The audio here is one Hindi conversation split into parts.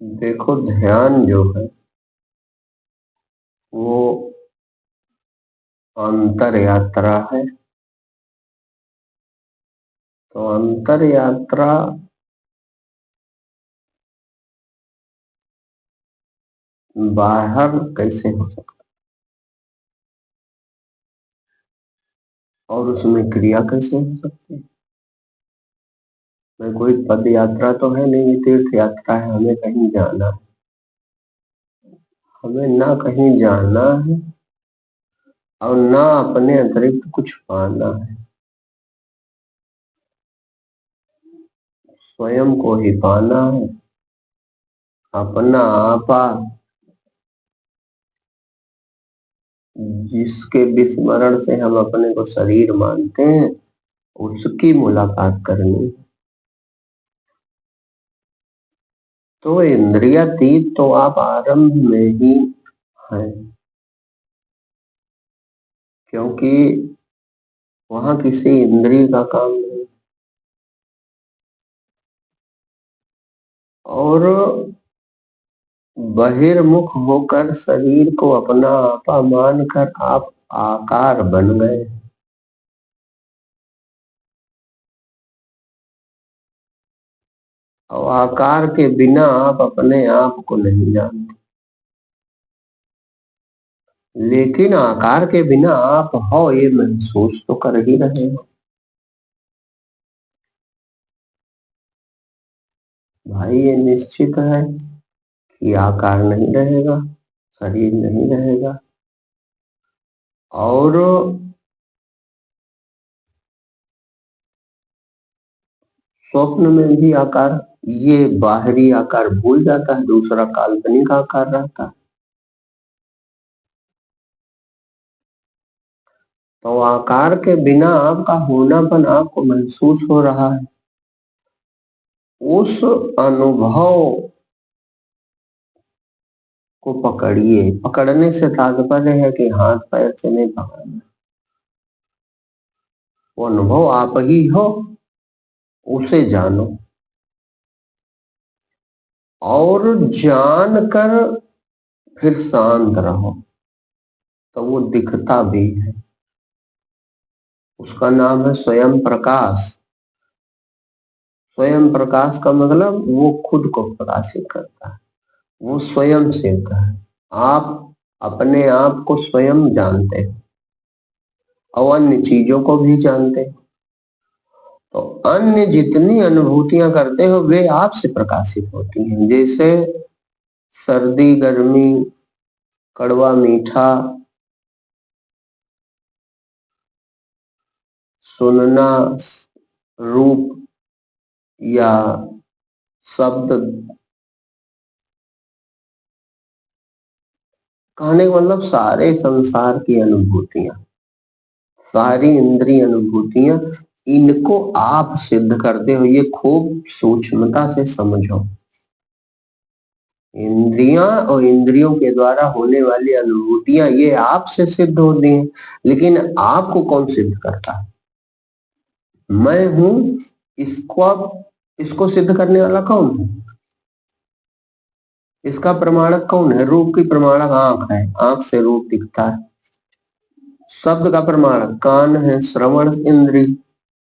देखो, ध्यान जो है वो अंतर यात्रा है। तो अंतर यात्रा बाहर कैसे हो सकता और उसमें क्रिया कैसे हो सकती है? मैं कोई पद यात्रा तो है नहीं, ये तीर्थ यात्रा है, हमें कहीं जाना है। हमें ना कहीं जाना है और ना अपने अतिरिक्त कुछ पाना है, स्वयं को ही पाना है। अपना आपा जिसके विस्मरण से हम अपने को शरीर मानते हैं, उसकी मुलाकात करनी है। तो इंद्रियातीत तो आप आरंभ में ही हैं, क्योंकि वहां किसी इंद्रिय का काम नहीं। और बहिर्मुख होकर शरीर को अपना आपा मानकर आप आकार बन गए। और आकार के बिना आप अपने आप को नहीं जानते, लेकिन आकार के बिना आप हो ये महसूस तो कर ही रहे हो। भाई, ये निश्चित है कि आकार नहीं रहेगा, शरीर नहीं रहेगा। और स्वप्न में भी आकार, ये बाहरी आकार भूल जाता है, दूसरा काल्पनिक आकार रहता है। तो आकार के बिना आपका होनापन आपको महसूस हो रहा है। उस अनुभव को पकड़िए। पकड़ने से तात्पर्य है कि हाथ पैर से नहीं पकड़ना, वो अनुभव आप ही हो, उसे जानो। और जानकर फिर शांत रहो, तो वो दिखता भी है। उसका नाम है स्वयं प्रकाश। स्वयं प्रकाश का मतलब वो खुद को प्रकाशित करता है, वो स्वयं सिद्ध है। आप अपने आप को स्वयं जानते हैं और अन्य चीजों को भी जानते हैं। तो अन्य जितनी अनुभूतियां करते हो वे आपसे प्रकाशित होती हैं। जैसे सर्दी गर्मी, कड़वा मीठा, सुनना, रूप या शब्द। कहने का मतलब सारे संसार की अनुभूतियां, सारी इंद्रिय अनुभूतियां, इनको आप सिद्ध करते हो। ये खूब सूक्ष्मता से समझो। इंद्रियां और इंद्रियों के द्वारा होने वाली अनुभूतियां ये आपसे सिद्ध होती हैं, लेकिन आपको कौन सिद्ध करता है? मैं हूं। इसको सिद्ध करने वाला कौन है? इसका प्रमाणक कौन है? रूप की प्रमाणक आंख है, आंख से रूप दिखता है। शब्द का प्रमाणक कान है, श्रवण इंद्री,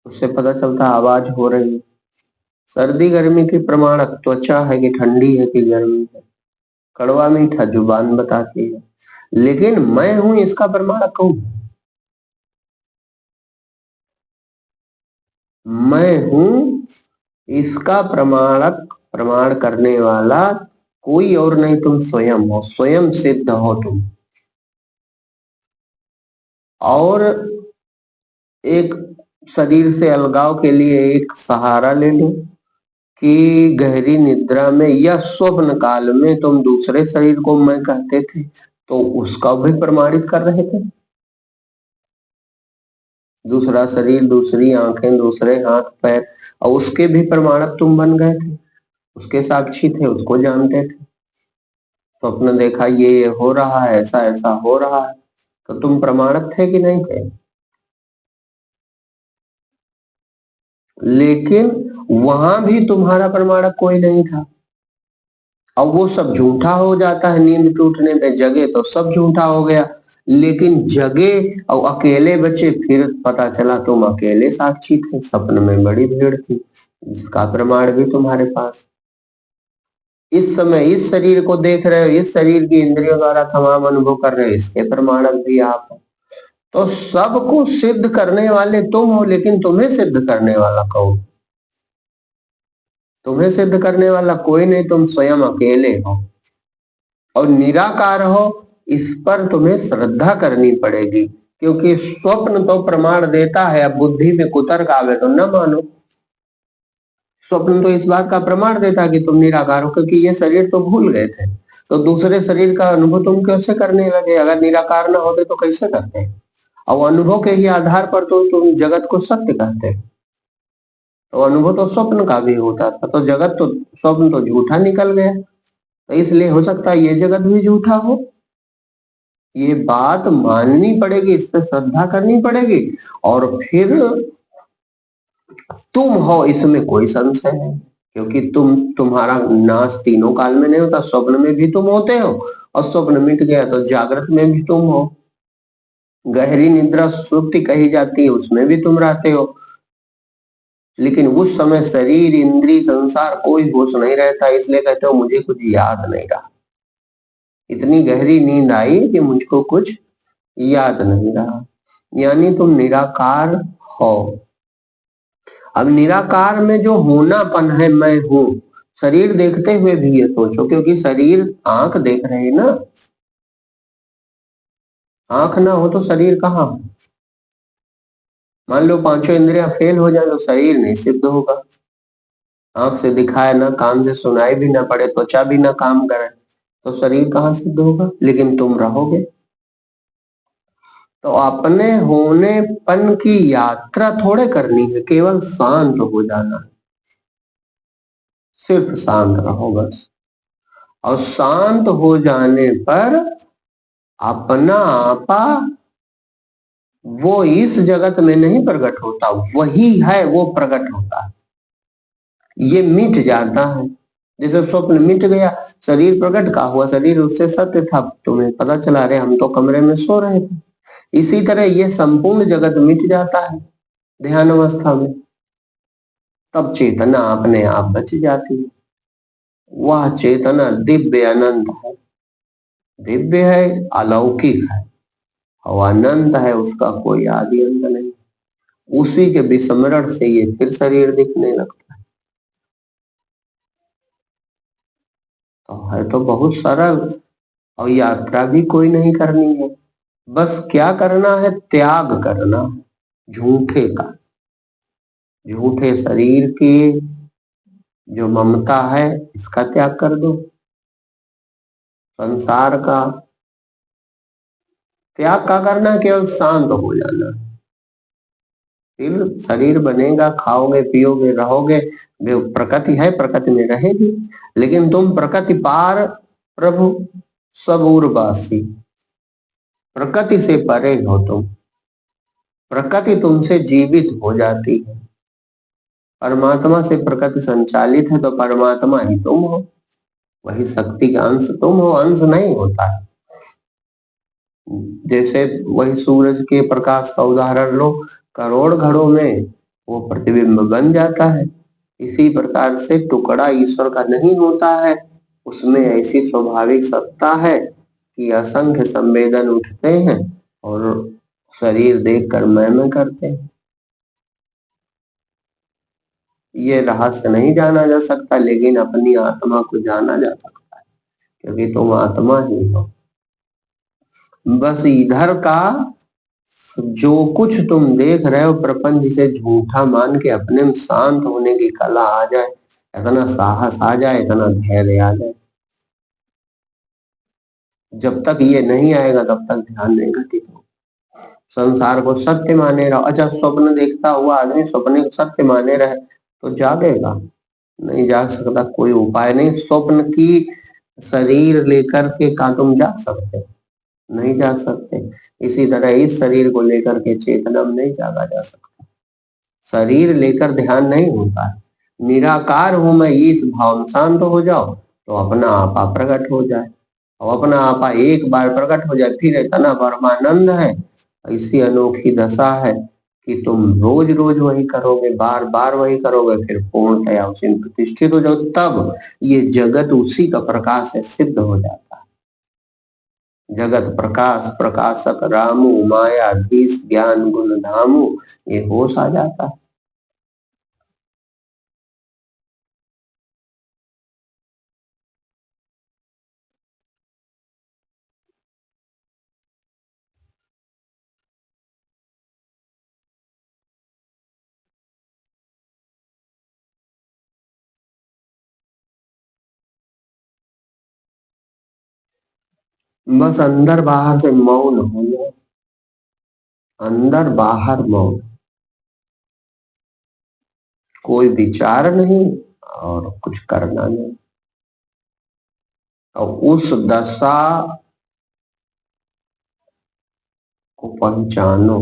उससे पता चलता है आवाज हो रही है। सर्दी गर्मी की प्रमाणक त्वचा है कि ठंडी है कि गर्मी है। कड़वा मीठा जुबान बताती है। लेकिन मैं हूं इसका प्रमाणक कौन है? मैं हूं इसका प्रमाणक, प्रमाण करने वाला कोई और नहीं, तुम स्वयं हो। स्वयं सिद्ध हो तुम। और एक शरीर से अलगाव के लिए एक सहारा ले लो कि गहरी निद्रा में या स्वप्न काल में तुम दूसरे शरीर को मैं कहते थे, तो उसका भी प्रमाणित कर रहे थे। दूसरा शरीर, दूसरी आंखें, दूसरे हाथ पैर, और उसके भी प्रमाणक तुम बन गए थे। उसके साक्षी थे, उसको जानते थे। स्वप्न देखा, ये हो रहा है, ऐसा ऐसा हो रहा है, तो तुम प्रमाणक थे कि नहीं थे? लेकिन वहां भी तुम्हारा प्रमाणक कोई नहीं था। अब वो सब झूठा हो जाता है, नींद टूटने पे जगे तो सब झूठा हो गया। लेकिन जगे और अकेले बचे, फिर पता चला तुम अकेले साक्षी थे, सपन में बड़ी भीड़ थी, इसका प्रमाण भी तुम्हारे पास। इस समय इस शरीर को देख रहे हो, इस शरीर की इंद्रियों द्वारा तमाम अनुभव कर रहे हो, इसके प्रमाणक भी आप हो। तो सबको सिद्ध करने वाले तुम हो, लेकिन तुम्हें सिद्ध करने वाला कौन? तुम्हें सिद्ध करने वाला कोई नहीं, तुम स्वयं अकेले हो और निराकार हो। इस पर तुम्हें श्रद्धा करनी पड़ेगी, क्योंकि स्वप्न तो प्रमाण देता है। अब बुद्धि में कुतर्क आवे तो न मानो। स्वप्न तो इस बात का प्रमाण देता है कि तुम निराकार हो, क्योंकि ये शरीर तो भूल गए थे, तो दूसरे शरीर का अनुभव तुम कैसे करने लगे? अगर निराकार न होते तो कैसे करते? और अनुभव के ही आधार पर तो तुम जगत को सत्य कहते। तो अनुभव तो स्वप्न का भी होता था, तो जगत तो स्वप्न तो झूठा निकल गया। तो इसलिए हो सकता है ये जगत भी झूठा हो। ये बात माननी पड़ेगी, इस पर श्रद्धा करनी पड़ेगी, और फिर तुम हो इसमें कोई संशय नहीं। क्योंकि तुम्हारा नाश तीनों काल में नहीं होता, स्वप्न में भी तुम होते हो, और स्वप्न मिट गया तो जागृत में भी तुम हो। गहरी निद्रा सुप्ति कही जाती है, उसमें भी तुम रहते हो। लेकिन उस समय शरीर इंद्री संसार कोई होश नहीं रहता, इसलिए कहते हो मुझे कुछ याद नहीं रहा। इतनी गहरी नींद आई कि मुझको कुछ याद नहीं रहा। यानी तुम निराकार हो। अब निराकार में जो होनापन है, मैं हूं, शरीर देखते हुए भी ये सोचो, क्योंकि शरीर आंख देख रहे हैं ना। आंख ना हो तो शरीर कहाँ हो? मान लो पांचों इंद्रियां फेल हो जाए तो शरीर नहीं सिद्ध होगा। आंख से दिखाए ना, कान से सुनाई भी ना पड़े, त्वचा भी ना काम करे, तो शरीर कहाँ सिद्ध होगा? लेकिन तुम रहोगे। तो अपने होनेपन की यात्रा थोड़े करनी है, केवल शांत हो जाना है। सिर्फ शांत रहो बस। और शांत हो जाने पर अपना आपा वो इस जगत में नहीं प्रकट होता, वही है वो प्रकट होता है। ये मिट जाता है। जैसे स्वप्न मिट गया, शरीर प्रकट का हुआ, शरीर उससे सत्य था, तुम्हें पता चला रहे हम तो कमरे में सो रहे थे। इसी तरह ये संपूर्ण जगत मिट जाता है ध्यान अवस्था में। तब चेतना अपने आप बच जाती है। वह चेतना दिव्य अनंत है। दिव्य है, अलौकिक है, और अनंत है, उसका कोई आदि अंत नहीं। उसी के विस्मरण से ये फिर शरीर दिखने लगता है। तो है तो बहुत सरल, और यात्रा भी कोई नहीं करनी है। बस क्या करना है? त्याग करना है झूठे का, झूठे शरीर की जो ममता है इसका त्याग कर दो। संसार का त्याग का करना है, केवल शांत हो जाना। फिर शरीर बनेगा, खाओगे पियोगे रहोगे, जो प्रकृति है प्रकृति में रहेगी। लेकिन तुम प्रकृति पार प्रभु सब उर्वासी, प्रकृति से परे हो तुम। प्रकृति तुमसे जीवित हो जाती है। परमात्मा से प्रकृति संचालित है, तो परमात्मा ही तुम हो। वही शक्ति का अंश तुम हो, अंश नहीं होता है। जैसे वही सूरज के प्रकाश का उदाहरण लो, करोड़ घड़ों में वो प्रतिबिंब बन जाता है। इसी प्रकार से टुकड़ा ईश्वर का नहीं होता है, उसमें ऐसी स्वाभाविक सत्ता है कि असंख्य संवेदन उठते हैं और शरीर देखकर मैं करते हैं। ये रहस्य नहीं जाना जा सकता, लेकिन अपनी आत्मा को जाना जा सकता है, क्योंकि तुम आत्मा ही हो। बस इधर का जो कुछ तुम देख रहे हो प्रपंच, इसे झूठा मान के अपने में शांत होने की कला आ जाए, इतना साहस आ जाए, इतना धैर्य आ जाए। जब तक ये नहीं आएगा तब तक ध्यान नहीं घटित हो। संसार को सत्य माने रहो। अच्छा, स्वप्न देखता हुआ आदमी स्वप्न को सत्य माने रहे तो जागेगा? नहीं जाग सकता, कोई उपाय नहीं। स्वप्न की शरीर लेकर के कहा तुम जाग सकते? नहीं जाग सकते। इसी तरह इस शरीर को लेकर के चेतना में नहीं जागा जा सकता। शरीर लेकर ध्यान नहीं होता है। निराकार हूं मैं, इस भाव में शांत हो जाओ तो अपना आपा प्रकट हो जाए, और अपना आपा एक बार प्रकट हो जाए फिर इतना परमानंद है, ऐसी अनोखी दशा है कि तुम रोज रोज वही करोगे, बार बार वही करोगे, फिर पूर्णतया उसी में प्रतिष्ठित हो जाओ, तब ये जगत उसी का प्रकाश है, सिद्ध हो जाता है। जगत प्रकाश प्रकाशक रामू, मायाधीश ज्ञान गुण धामू, ये होश आ जाता है। बस अंदर बाहर से मौन हो जाए, अंदर बाहर मौन, कोई विचार नहीं और कुछ करना नहीं, और उस दशा को पहचानो,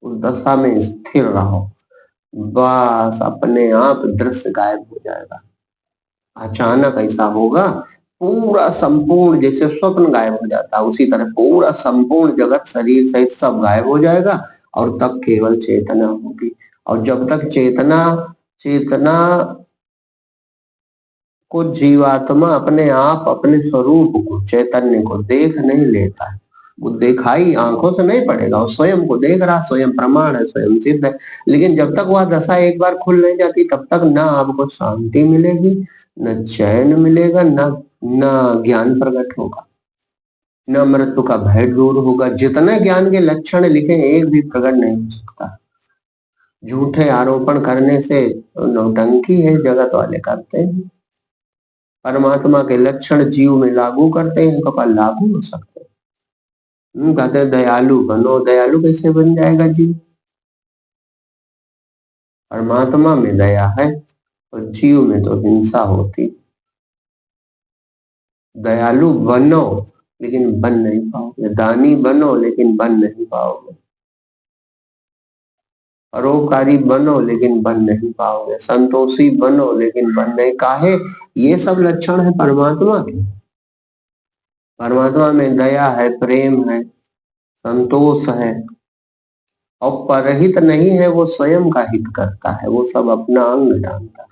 उस दशा में स्थिर रहो, बस अपने आप दृश्य गायब हो जाएगा। अचानक ऐसा होगा, पूरा संपूर्ण, जैसे स्वप्न गायब हो जाता है उसी तरह पूरा संपूर्ण जगत शरीर सहित सब गायब हो जाएगा, और तब केवल चेतना होगी। और जब तक चेतना चेतना को जीवात्मा अपने आप अपने स्वरूप को, चैतन्य को देख नहीं लेता है, वो दिखाई आंखों से नहीं पड़ेगा, वो स्वयं को देख रहा, स्वयं प्रमाण है, स्वयं सिद्ध है। लेकिन जब तक वह दशा एक बार खुल नहीं जाती तब तक ना आपको शांति मिलेगी, न चैन मिलेगा, न ज्ञान प्रकट होगा, न मृत्यु का भय दूर होगा। जितने ज्ञान के लक्षण लिखे एक भी प्रकट नहीं हो सकता। झूठे आरोपण करने से नौटंकी है, जगत वाले करते हैं। परमात्मा के लक्षण जीव में लागू करते हैं तो कल लागू हो सकते हैं। कहते हैं दयालु बनो, दयालु कैसे बन जाएगा जीव? परमात्मा में दया है और जीव में तो हिंसा होती। दयालु बनो लेकिन बन नहीं पाओगे, दानी बनो लेकिन बन नहीं पाओगे, परोपकारी बनो लेकिन बन नहीं पाओगे, संतोषी बनो लेकिन बन नहीं। काहे? ये सब लक्षण है परमात्मा के। परमात्मा में दया है, प्रेम है, संतोष है, और परहित नहीं है, वो स्वयं का हित करता है, वो सब अपना अंग जानता है।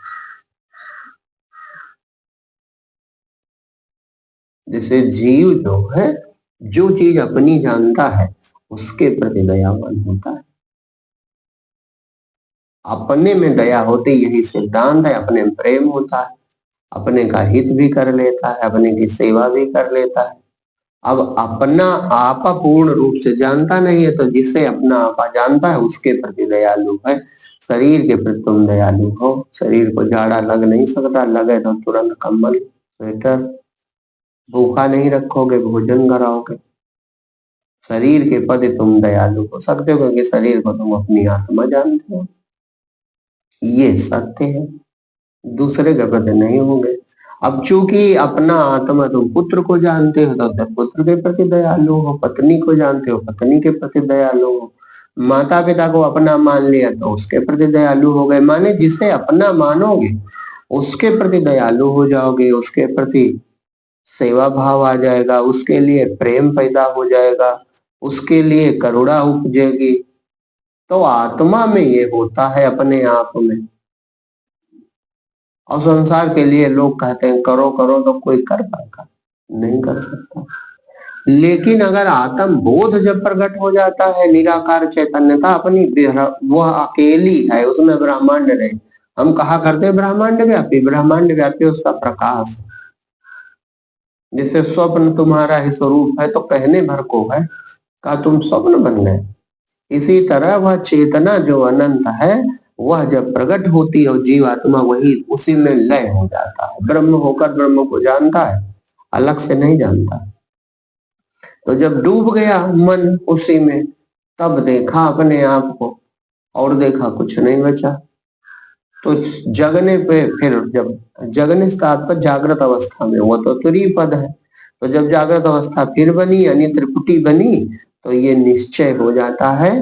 जैसे जीव जो है, जो चीज अपनी जानता है उसके प्रति दयावान होता है। अपने में दया होती, यही सिद्धांत है, अपने में प्रेम होता है, अपने का हित भी कर लेता है, अपने की सेवा भी कर लेता है। अब अपना आपा पूर्ण रूप से जानता नहीं है, तो जिसे अपना आपा जानता है उसके प्रति दयालु है। शरीर के प्रति तुम दयालु हो, शरीर को जाड़ा लग नहीं सकता, लगे तो तुरंत कंबल स्वेटर, भूखा नहीं रखोगे, भोजन कराओगे। शरीर के प्रति तुम दयालु हो सकते हो क्योंकि शरीर को तुम अपनी आत्मा जानते हो, ये सत्य है। दूसरे के प्रति नहीं होंगे। अब चूंकि अपना आत्मा तुम पुत्र को जानते हो तो पुत्र के प्रति दयालु हो, पत्नी को जानते हो पत्नी के प्रति दयालु हो, माता पिता को अपना मान लिया तो उसके प्रति दयालु हो गए। माने जिसे अपना मानोगे उसके प्रति दयालु हो जाओगे, उसके प्रति सेवा भाव आ जाएगा, उसके लिए प्रेम पैदा हो जाएगा, उसके लिए करुणा उपजेगी। तो आत्मा में ये होता है अपने आप में। और संसार के लिए लोग कहते हैं करो करो, तो कोई कर पाएगा? नहीं कर सकता। लेकिन अगर आत्म बोध जब प्रकट हो जाता है, निराकार चैतन्यता अपनी वह अकेली है, उसमें ब्रह्मांड नहीं। हम कहा करते हैं ब्रह्मांड व्यापी, ब्रह्मांड व्यापी उसका प्रकाश। जैसे स्वप्न तुम्हारा ही स्वरूप है तो कहने भर को है, का तुम स्वप्न बन गए। इसी तरह वह चेतना जो अनंत है, वह जब प्रकट होती है और जीवात्मा वही उसी में लय हो जाता है, ब्रह्म होकर ब्रह्म को जानता है, अलग से नहीं जानता। तो जब डूब गया मन उसी में, तब देखा अपने आप को, और देखा कुछ नहीं बचा। तो जगने पे फिर जब जगने से तात्पर्य जागृत अवस्था में, वो तो तुरीय पद है। तो जब जागृत अवस्था फिर बनी यानी त्रिपुटी बनी, तो ये निश्चय हो जाता है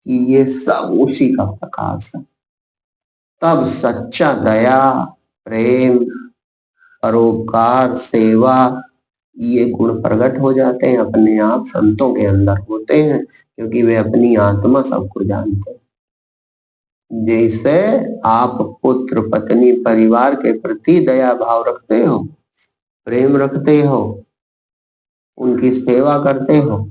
कि ये सब उसी का प्रकाश है। तब सच्चा दया, प्रेम, परोपकार, सेवा, ये गुण प्रकट हो जाते हैं, अपने आप संतों के अंदर होते हैं, क्योंकि वे अपनी आत्मा सबको जानते हैं। जैसे आप पुत्र, पत्नी, परिवार के प्रति दया भाव रखते हो, प्रेम रखते हो, उनकी सेवा करते हो,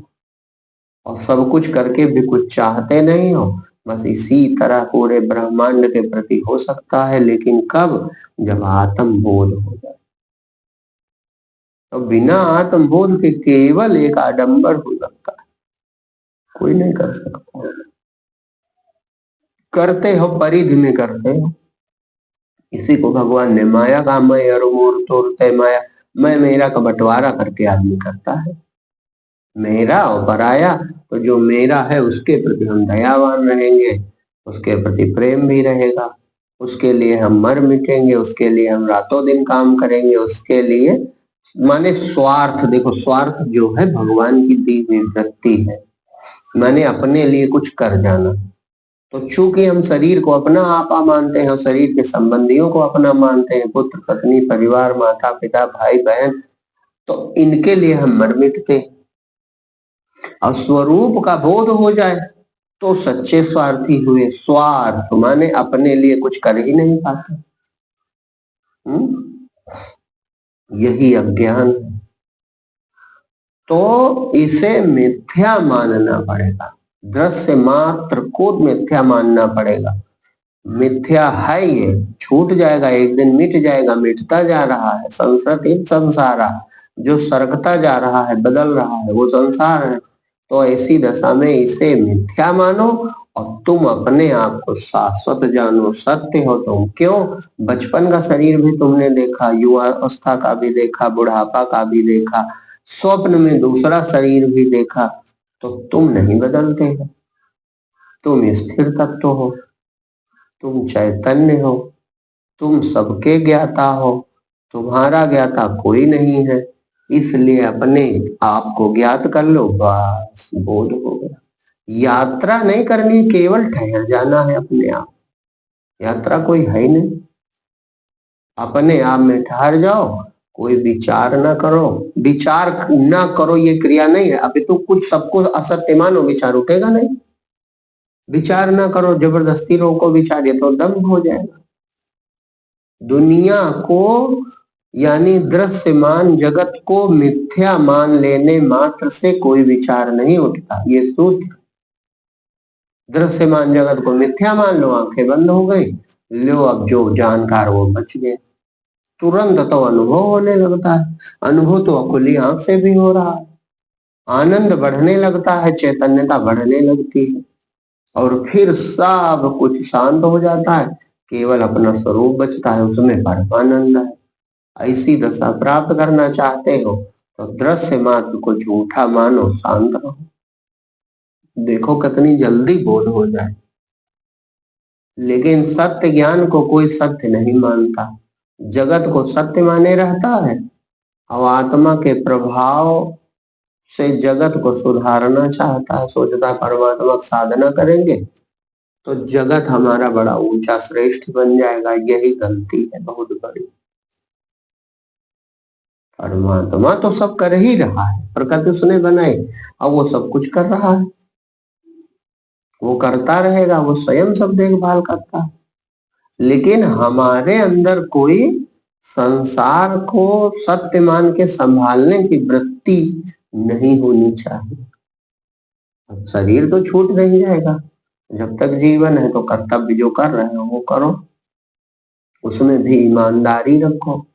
और सब कुछ करके भी कुछ चाहते नहीं हो, बस इसी तरह पूरे ब्रह्मांड के प्रति हो सकता है। लेकिन कब? जब आत्म बोध हो जाए। तो बिना आत्म बोध के केवल एक आडंबर हो सकता है, कोई नहीं कर सकता। करते हो, परिधि में करते हो। इसी को भगवान ने माया का मैं अरुमूर तोड़ते माया, मैं मेरा का बंटवारा करके आदमी करता है। मेरा और पराया, तो जो मेरा है उसके प्रति हम दयावान रहेंगे, उसके प्रति प्रेम भी रहेगा, उसके लिए हम मर मिटेंगे, उसके लिए हम रातों दिन काम करेंगे, उसके लिए माने स्वार्थ। देखो, स्वार्थ जो है भगवान की दी हुई वृत्ति है, माने अपने लिए कुछ कर जाना। तो चूंकि हम शरीर को अपना आपा मानते हैं और शरीर के संबंधियों को अपना मानते हैं, पुत्र, पत्नी, परिवार, माता पिता, भाई बहन, तो इनके लिए हम मर मिटते हैं। और स्वरूप का बोध हो जाए तो सच्चे स्वार्थी हुए। स्वार्थ माने अपने लिए कुछ कर ही नहीं पाते। यही अज्ञान है। तो इसे मिथ्या मानना पड़ेगा, दृश्य मात्र को मिथ्या मानना पड़ेगा। मिथ्या है, ये छूट जाएगा, एक दिन मिट जाएगा, मिटता जा रहा है। संसृतित संसारा, जो सरकता जा रहा है, बदल रहा है, वो संसार है। तो ऐसी दशा में इसे मिथ्या मानो और तुम अपने आप को शाश्वत जानो, सत्य हो तुम। क्यों? बचपन का शरीर भी तुमने देखा, युवा अवस्था का भी देखा, बुढ़ापा का भी देखा, स्वप्न में दूसरा शरीर भी देखा। तो तुम नहीं बदलते हो, तुम स्थिर तत्व हो, तुम चैतन्य हो, तुम सबके ज्ञाता हो, तुम्हारा ज्ञाता कोई नहीं है। इसलिए अपने आप को ज्ञात कर लो, बस बोध हो गया। यात्रा नहीं करनी, केवल ठहर जाना है अपने आप। यात्रा कोई है ही नहीं, अपने आप में ठहर जाओ, कोई विचार ना करो। विचार ना करो ये क्रिया नहीं है, अभी तो कुछ सबको असत्य मानो, विचार उठेगा नहीं। विचार ना करो, जबरदस्ती रोको विचार, ये तो दम्भ हो जाएगा। दुनिया को यानी दृश्यमान जगत को मिथ्या मान लेने मात्र से कोई विचार नहीं उठता, ये सूत्र। दृश्यमान जगत को मिथ्या मान लो, आंखें बंद हो गई, लो अब जो जानकार वो बच गए। तुरंत तो अनुभव होने लगता है, अनुभव तो खुली आंख से भी हो रहा है। आनंद बढ़ने लगता है, चैतन्यता बढ़ने लगती है, और फिर सब कुछ शांत हो जाता है, केवल अपना स्वरूप बचता है, उसमें परमानंद है। ऐसी दशा प्राप्त करना चाहते हो तो दृश्य मात्र को झूठा मानो, शांत रहो, देखो कितनी जल्दी बोध हो जाए। लेकिन सत्य ज्ञान को कोई सत्य नहीं मानता, जगत को सत्य माने रहता है। अब आत्मा के प्रभाव से जगत को सुधारना चाहता है, सोचता है परमात्मा की साधना करेंगे तो जगत हमारा बड़ा ऊंचा श्रेष्ठ बन जाएगा। यही गलती है बहुत बड़ी। परमात्मा तो सब कर ही रहा है, प्रकृति उसने बनाई, अब वो सब कुछ कर रहा है, वो करता रहेगा, वो स्वयं सब देखभाल करता है। लेकिन हमारे अंदर कोई संसार को सत्य मान के संभालने की वृत्ति नहीं होनी चाहिए। शरीर तो छूट नहीं जाएगा, जब तक जीवन है तो कर्तव्य जो कर रहे हो वो करो, उसमें भी ईमानदारी रखो।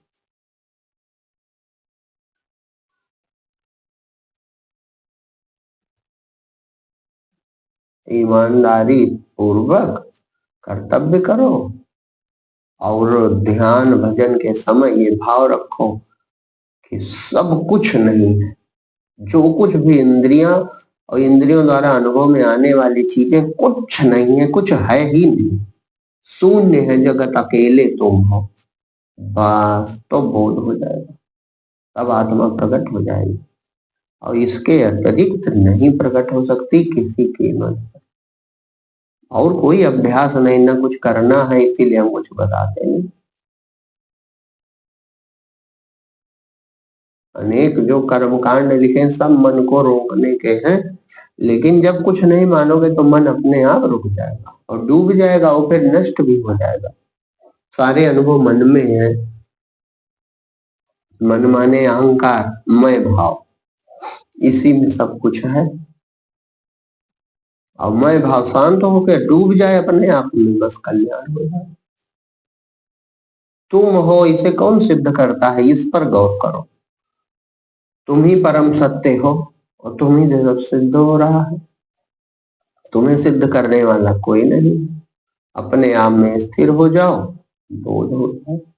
ईमानदारी पूर्वक कर्तव्य करो, और ध्यान भजन के समय ये भाव रखो कि सब कुछ नहीं है, जो कुछ भी इंद्रियां और इंद्रियों द्वारा अनुभव में आने वाली चीजें कुछ नहीं है, कुछ है ही नहीं, शून्य है जगत, अकेले तुम हो, बस तो बोध हो जाएगा, तब आत्मा प्रकट हो जाएगी, और इसके अतिरिक्त नहीं प्रकट हो सकती किसी कीमत। और कोई अभ्यास नहीं, ना कुछ करना है, इसीलिए हम कुछ बताते नहीं। अनेक जो कर्मकांड लिखे हैं, सब मन को रोकने के हैं, लेकिन जब कुछ नहीं मानोगे तो मन अपने आप रुक जाएगा और डूब जाएगा और फिर नष्ट भी हो जाएगा। सारे अनुभव मन में है। मन माने अहंकार, मैं भाव, इसी में सब कुछ है। और मैं भाव शांत होकर डूब जाए अपने आप में, बस कल्याण हो जाए। तुम हो इसे कौन सिद्ध करता है, इस पर गौर करो। तुम ही परम सत्य हो और तुम ही से सब सिद्ध हो रहा है। तुम्हें सिद्ध करने वाला कोई नहीं। अपने आप में स्थिर हो जाओ, बोध हो जाए।